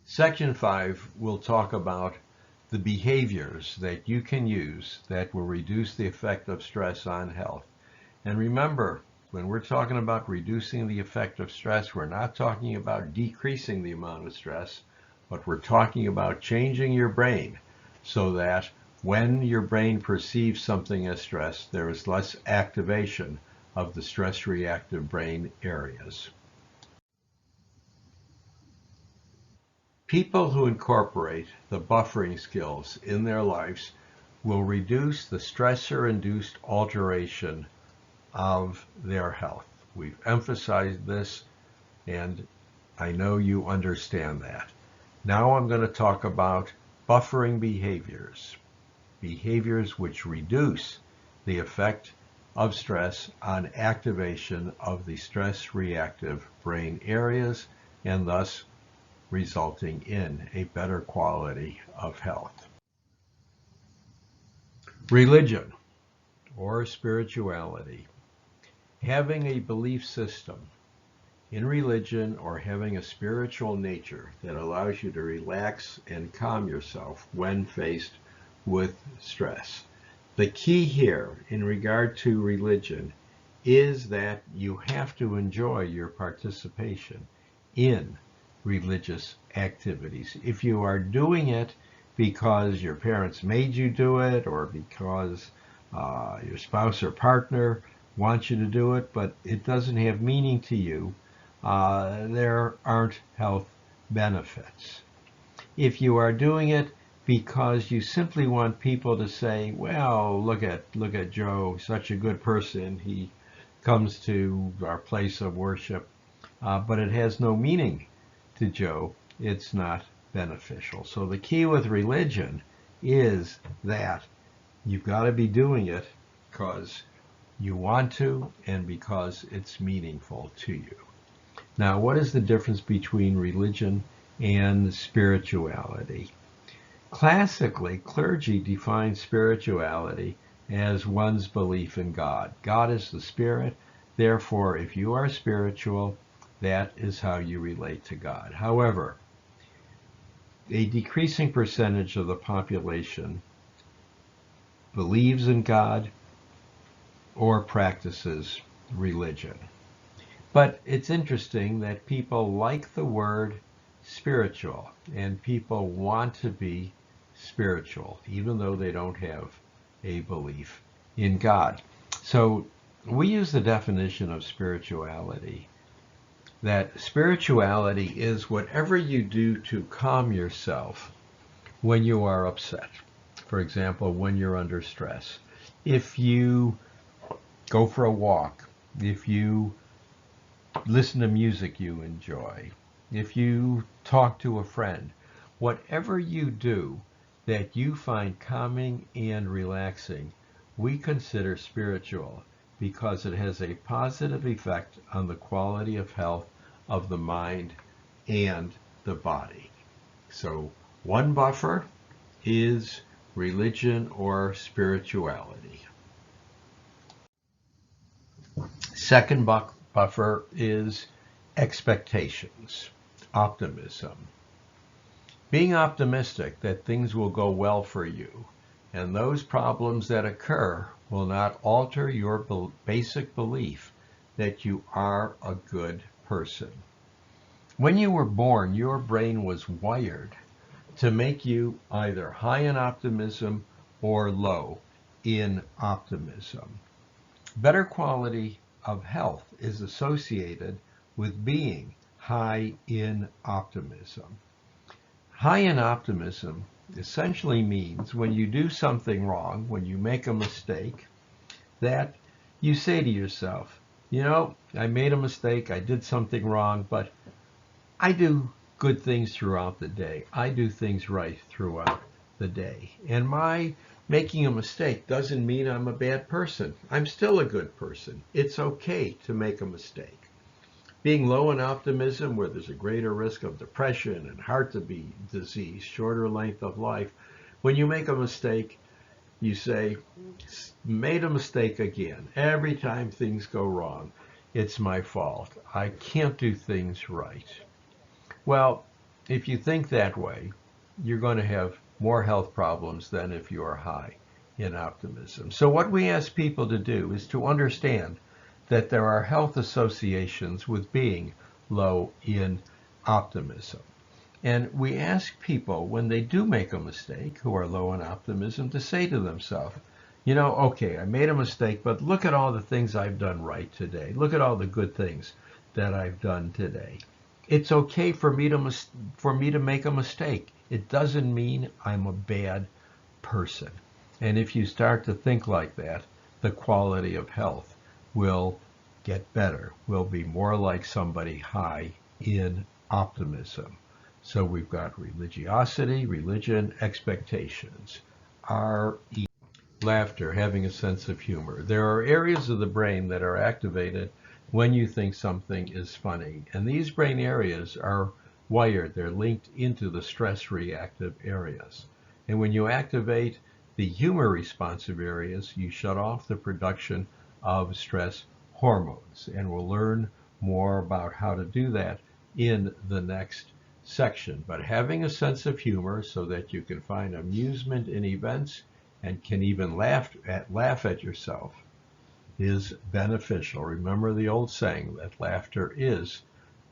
Section 5 will talk about the behaviors that you can use that will reduce the effect of stress on health. And remember, when we're talking about reducing the effect of stress, we're not talking about decreasing the amount of stress, but we're talking about changing your brain so that when your brain perceives something as stress, there is less activation of the stress-reactive brain areas. People who incorporate the buffering skills in their lives will reduce the stressor-induced alteration of their health. We've emphasized this, and I know you understand that. Now I'm going to talk about buffering behaviors, behaviors which reduce the effect of stress on activation of the stress-reactive brain areas and thus resulting in a better quality of health. Religion or spirituality. Having a belief system in religion or having a spiritual nature that allows you to relax and calm yourself when faced with stress. The key here in regard to religion is that you have to enjoy your participation in religious activities. If you are doing it because your parents made you do it or because your spouse or partner wants you to do it, but it doesn't have meaning to you, there aren't health benefits. If you are doing it because you simply want people to say, well, look at Joe, such a good person, he comes to our place of worship, but it has no meaning to Joe, it's not beneficial. So the key with religion is that you've got to be doing it because you want to and because it's meaningful to you. Now, what is the difference between religion and spirituality? Classically, clergy defines spirituality as one's belief in God. God is the spirit. Therefore, if you are spiritual, that is how you relate to God. However, a decreasing percentage of the population believes in God or practices religion. But it's interesting that people like the word spiritual and people want to be spiritual, even though they don't have a belief in God. So we use the definition of spirituality that spirituality is whatever you do to calm yourself when you are upset. For example, when you're under stress. If you go for a walk, if you listen to music you enjoy, if you talk to a friend, whatever you do that you find calming and relaxing, we consider spiritual, because it has a positive effect on the quality of health of the mind and the body. So one buffer is religion or spirituality. Second buffer is expectations, optimism. Being optimistic that things will go well for you and those problems that occur will not alter your basic belief that you are a good person. When you were born, your brain was wired to make you either high in optimism or low in optimism. Better quality of health is associated with being high in optimism. High in optimism essentially means when you do something wrong, when you make a mistake, that you say to yourself, you know, I made a mistake, I did something wrong, but I do good things throughout the day. I do things right throughout the day. And my making a mistake doesn't mean I'm a bad person. I'm still a good person. It's okay to make a mistake. Being low in optimism, where there's a greater risk of depression and heart disease, shorter length of life, when you make a mistake, you say, made a mistake again. Every time things go wrong, it's my fault. I can't do things right. Well, if you think that way, you're going to have more health problems than if you are high in optimism. So what we ask people to do is to understand that there are health associations with being low in optimism. And we ask people when they do make a mistake who are low in optimism to say to themselves, you know, okay, I made a mistake, but look at all the things I've done right today. Look at all the good things that I've done today. It's okay for me to make a mistake. It doesn't mean I'm a bad person. And if you start to think like that, the quality of health will get better. Will be more like somebody high in optimism. So we've got religiosity, religion, expectations, RE, laughter, having a sense of humor. There are areas of the brain that are activated when you think something is funny. And these brain areas are wired. They're linked into the stress reactive areas. And when you activate the humor responsive areas, you shut off the production of stress hormones. And we'll learn more about how to do that in the next section. But having a sense of humor so that you can find amusement in events and can even laugh at yourself is beneficial. Remember the old saying that laughter is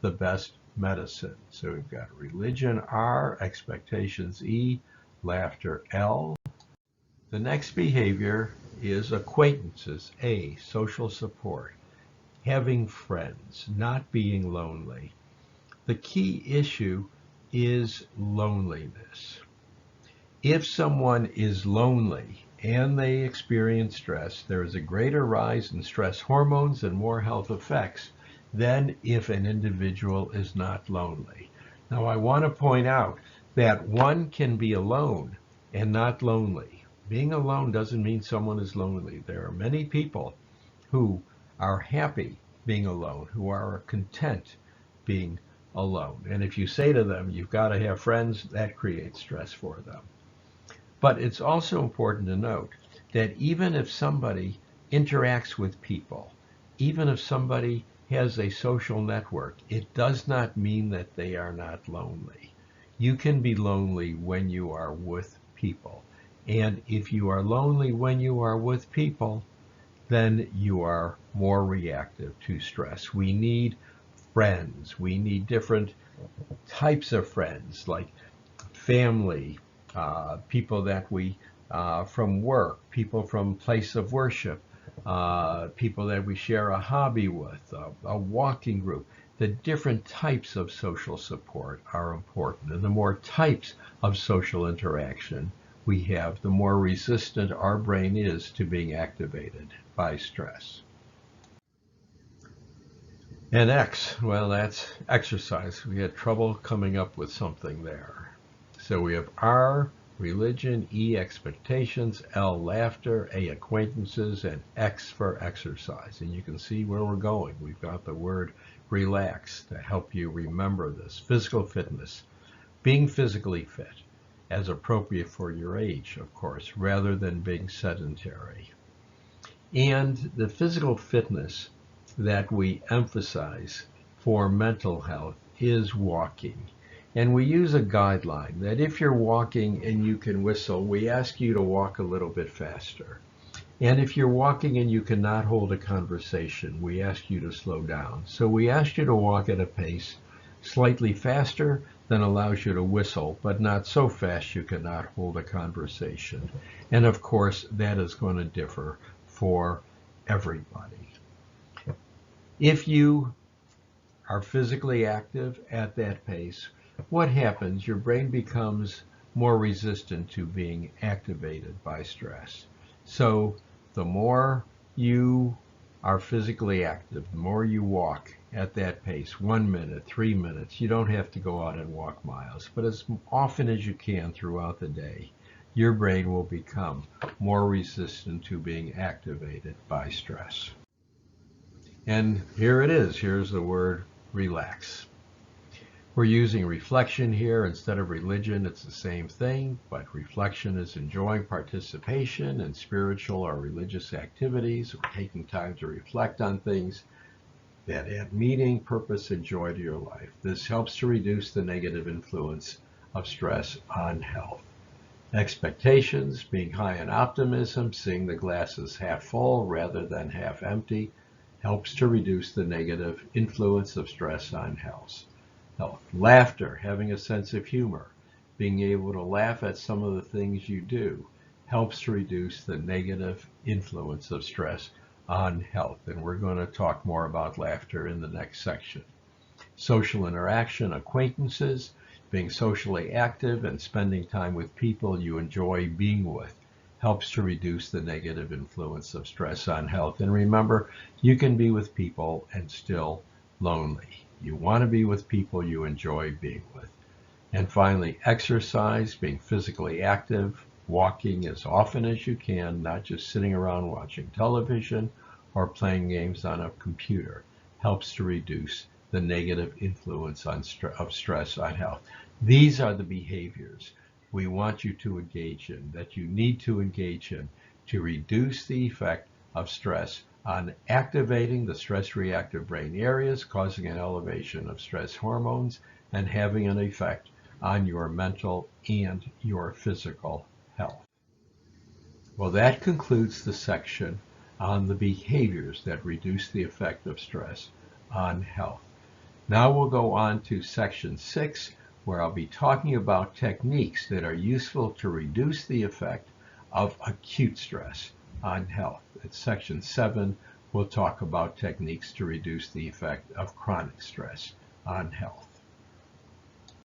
the best medicine. So we've got religion R, expectations E, laughter L. The next behavior is acquaintances A, social support, having friends, not being lonely. The key issue is loneliness. If someone is lonely and they experience stress, there is a greater rise in stress hormones and more health effects than if an individual is not lonely. Now, I want to point out that one can be alone and not lonely. Being alone doesn't mean someone is lonely. There are many people who are happy being alone, who are content being alone. And if you say to them, you've got to have friends, that creates stress for them. But it's also important to note that even if somebody interacts with people, even if somebody has a social network, it does not mean that they are not lonely. You can be lonely when you are with people. And if you are lonely when you are with people, then you are more reactive to stress. We need friends. We need different types of friends, like family, people that we, from work, people from place of worship, people that we share a hobby with, a walking group. The different types of social support are important. And the more types of social interaction we have, the more resistant our brain is to being activated by stress. And X, well, that's exercise. We had trouble coming up with something there. So we have R, religion, E, expectations, L, laughter, A, acquaintances, and X for exercise. And you can see where we're going. We've got the word relax to help you remember this. Physical fitness, being physically fit, as appropriate for your age, of course, rather than being sedentary. And the physical fitness that we emphasize for mental health is walking. And we use a guideline that if you're walking and you can whistle, we ask you to walk a little bit faster. And if you're walking and you cannot hold a conversation, we ask you to slow down. So we ask you to walk at a pace slightly faster than allows you to whistle, but not so fast you cannot hold a conversation. And of course, that is going to differ for everybody. If you are physically active at that pace, what happens? Your brain becomes more resistant to being activated by stress. So the more you are physically active, the more you walk at that pace, 1 minute, 3 minutes, you don't have to go out and walk miles, but as often as you can throughout the day, your brain will become more resistant to being activated by stress. And here it is. Here's the word relax. We're using reflection here instead of religion. It's the same thing, but reflection is enjoying participation in spiritual or religious activities, or taking time to reflect on things. that add meaning, purpose, and joy to your life. This helps to reduce the negative influence of stress on health. Expectations, being high in optimism, seeing the glass as half full rather than half empty, helps to reduce the negative influence of stress on health. Laughter, having a sense of humor, being able to laugh at some of the things you do, helps to reduce the negative influence of stress on health. And we're going to talk more about laughter in the next section. Social interaction, acquaintances, being socially active and spending time with people you enjoy being with, helps to reduce the negative influence of stress on health. And remember, you can be with people and still lonely. You want to be with people you enjoy being with. And finally, exercise, being physically active, walking as often as you can, not just sitting around watching television or playing games on a computer, helps to reduce the negative influence of stress on health. These are the behaviors we want you to engage in, that you need to engage in to reduce the effect of stress on activating the stress reactive brain areas, causing an elevation of stress hormones, and having an effect on your mental and your physical health. Well, that concludes the section on the behaviors that reduce the effect of stress on health. Now we'll go on to section 6, where I'll be talking about techniques that are useful to reduce the effect of acute stress on health. At section 7, we'll talk about techniques to reduce the effect of chronic stress on health.